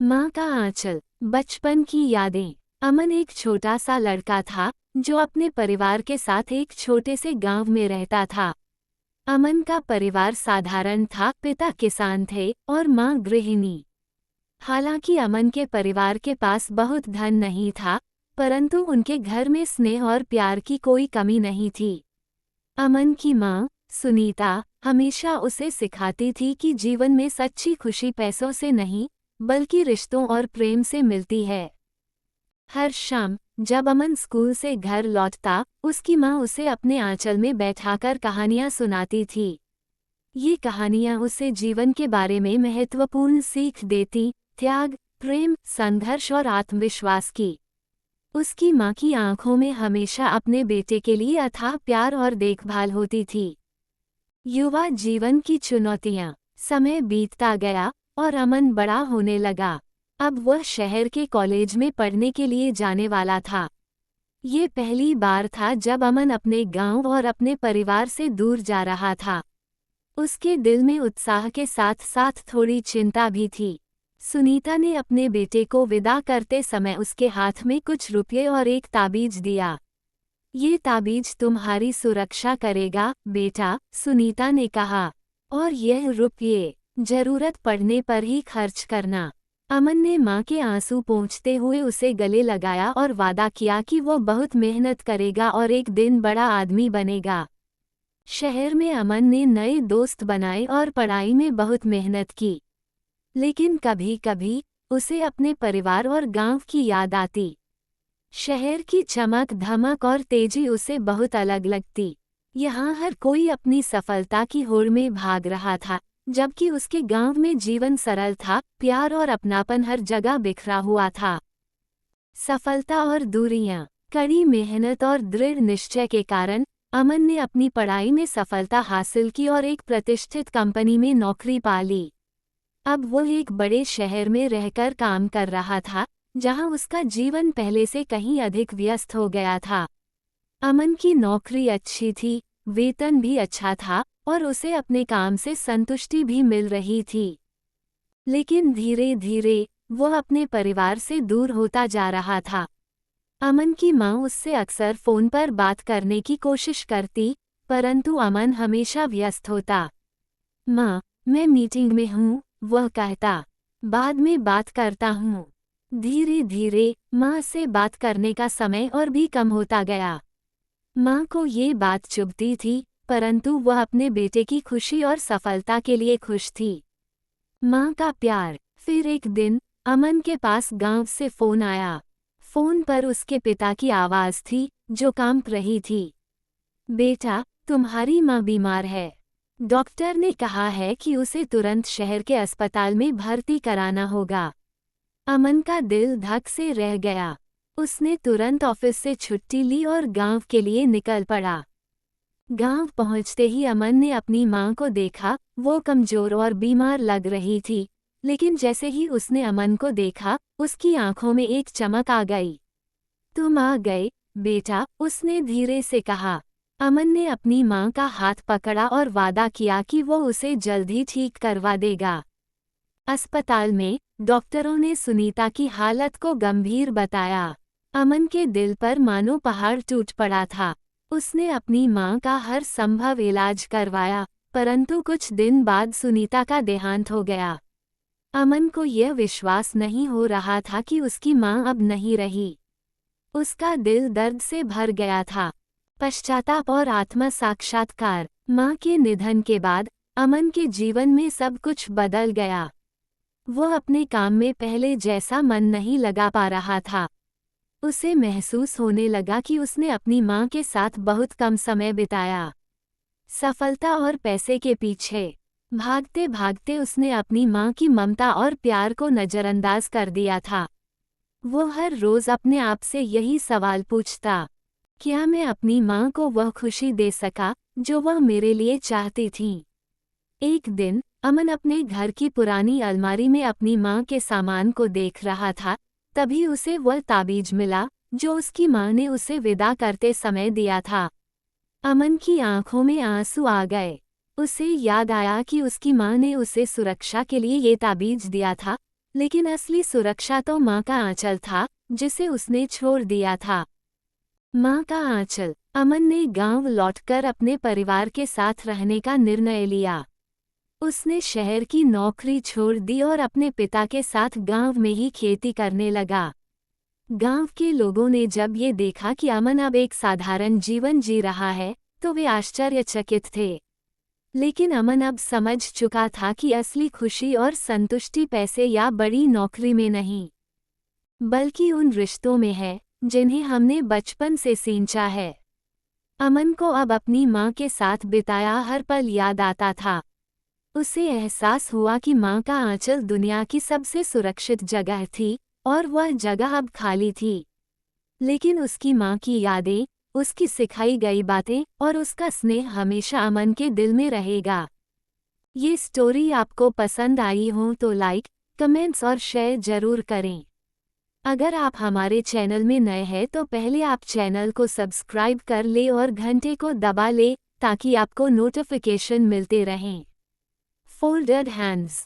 माँ का आंचल, बचपन की यादें। अमन एक छोटा सा लड़का था जो अपने परिवार के साथ एक छोटे से गांव में रहता था। अमन का परिवार साधारण था, पिता किसान थे और माँ गृहिणी। हालांकि अमन के परिवार के पास बहुत धन नहीं था, परंतु उनके घर में स्नेह और प्यार की कोई कमी नहीं थी। अमन की माँ, सुनीता, हमेशा उसे सिखाती थी कि जीवन में सच्ची खुशी पैसों से नहीं, बल्कि रिश्तों और प्रेम से मिलती है। हर शाम जब अमन स्कूल से घर लौटता, उसकी माँ उसे अपने आंचल में बैठाकर कहानियाँ सुनाती थी। ये कहानियाँ उसे जीवन के बारे में महत्वपूर्ण सीख देती, त्याग, प्रेम, संघर्ष और आत्मविश्वास की। उसकी माँ की आंखों में हमेशा अपने बेटे के लिए अथाह प्यार और देखभाल होती थी। युवा जीवन की चुनौतियाँ। समय बीतता गया और अमन बड़ा होने लगा। अब वह शहर के कॉलेज में पढ़ने के लिए जाने वाला था। ये पहली बार था जब अमन अपने गांव और अपने परिवार से दूर जा रहा था। उसके दिल में उत्साह के साथ साथ थोड़ी चिंता भी थी। सुनीता ने अपने बेटे को विदा करते समय उसके हाथ में कुछ रुपये और एक ताबीज दिया। ये ताबीज तुम्हारी सुरक्षा करेगा, बेटा, सुनीता ने कहा। और यह रुपये जरूरत पड़ने पर ही खर्च करना। अमन ने माँ के आंसू पोंछते हुए उसे गले लगाया और वादा किया कि वो बहुत मेहनत करेगा और एक दिन बड़ा आदमी बनेगा। शहर में अमन ने नए दोस्त बनाए और पढ़ाई में बहुत मेहनत की। लेकिन कभी कभी उसे अपने परिवार और गांव की याद आती। शहर की चमक धमक और तेजी उसे बहुत अलग लगती। यहाँ हर कोई अपनी सफलता की होड़ में भाग रहा था, जबकि उसके गांव में जीवन सरल था, प्यार और अपनापन हर जगह बिखरा हुआ था। सफलता और दूरियां। कड़ी मेहनत और दृढ़ निश्चय के कारण अमन ने अपनी पढ़ाई में सफलता हासिल की और एक प्रतिष्ठित कंपनी में नौकरी पा ली। अब वो एक बड़े शहर में रहकर काम कर रहा था, जहां उसका जीवन पहले से कहीं अधिक व्यस्त हो गया था। अमन की नौकरी अच्छी थी, वेतन भी अच्छा था और उसे अपने काम से संतुष्टि भी मिल रही थी। लेकिन धीरे धीरे वो अपने परिवार से दूर होता जा रहा था। अमन की माँ उससे अक्सर फोन पर बात करने की कोशिश करती, परंतु अमन हमेशा व्यस्त होता। माँ, मैं मीटिंग में हूँ, वह कहता। बाद में बात करता हूँ। धीरे धीरे माँ से बात करने का समय और भी कम होता गया। माँ को ये बात चुभती थी, परंतु वह अपने बेटे की खुशी और सफलता के लिए खुश थी। माँ का प्यार। फिर एक दिन अमन के पास गांव से फोन आया। फोन पर उसके पिता की आवाज़ थी, जो कांप रही थी। बेटा, तुम्हारी माँ बीमार है। डॉक्टर ने कहा है कि उसे तुरंत शहर के अस्पताल में भर्ती कराना होगा। अमन का दिल धक से रह गया। उसने तुरंत ऑफिस से छुट्टी ली और गांव के लिए निकल पड़ा। गांव पहुंचते ही अमन ने अपनी मां को देखा। वो कमजोर और बीमार लग रही थी, लेकिन जैसे ही उसने अमन को देखा, उसकी आंखों में एक चमक आ गई। तुम आ गए, बेटा, उसने धीरे से कहा। अमन ने अपनी मां का हाथ पकड़ा और वादा किया कि वो उसे जल्द ही ठीक करवा देगा। अस्पताल में डॉक्टरों ने सुनीता की हालत को गंभीर बताया। अमन के दिल पर मानो पहाड़ टूट पड़ा था। उसने अपनी मां का हर संभव इलाज करवाया, परंतु कुछ दिन बाद सुनीता का देहांत हो गया। अमन को यह विश्वास नहीं हो रहा था कि उसकी मां अब नहीं रही। उसका दिल दर्द से भर गया था। पश्चाताप और आत्म साक्षात्कार। मां के निधन के बाद अमन के जीवन में सब कुछ बदल गया। वह अपने काम में पहले जैसा मन नहीं लगा पा रहा था। उसे महसूस होने लगा कि उसने अपनी मां के साथ बहुत कम समय बिताया। सफलता और पैसे के पीछे भागते भागते उसने अपनी मां की ममता और प्यार को नज़रअंदाज कर दिया था। वो हर रोज अपने आप से यही सवाल पूछता, क्या मैं अपनी मां को वह खुशी दे सका जो वह मेरे लिए चाहती थी। एक दिन अमन अपने घर की पुरानी अलमारी में अपनी मां के सामान को देख रहा था। तभी उसे वह ताबीज मिला जो उसकी मां ने उसे विदा करते समय दिया था। अमन की आंखों में आंसू आ गए। उसे याद आया कि उसकी मां ने उसे सुरक्षा के लिए ये ताबीज दिया था, लेकिन असली सुरक्षा तो माँ का आंचल था, जिसे उसने छोड़ दिया था। माँ का आंचल। अमन ने गांव लौटकर अपने परिवार के साथ रहने का निर्णय लिया। उसने शहर की नौकरी छोड़ दी और अपने पिता के साथ गांव में ही खेती करने लगा। गांव के लोगों ने जब ये देखा कि अमन अब एक साधारण जीवन जी रहा है, तो वे आश्चर्यचकित थे। लेकिन अमन अब समझ चुका था कि असली खुशी और संतुष्टि पैसे या बड़ी नौकरी में नहीं, बल्कि उन रिश्तों में है जिन्हें हमने बचपन से सींचा है। अमन को अब अपनी माँ के साथ बिताया हर पल याद आता था। उसे एहसास हुआ कि माँ का आंचल दुनिया की सबसे सुरक्षित जगह थी, और वह जगह अब खाली थी। लेकिन उसकी माँ की यादें, उसकी सिखाई गई बातें और उसका स्नेह हमेशा अमन के दिल में रहेगा। ये स्टोरी आपको पसंद आई हो तो लाइक, कमेंट्स और शेयर जरूर करें। अगर आप हमारे चैनल में नए हैं तो पहले आप चैनल को सब्सक्राइब कर ले और घंटे को दबा ले, ताकि आपको नोटिफिकेशन मिलते रहें। Folded hands.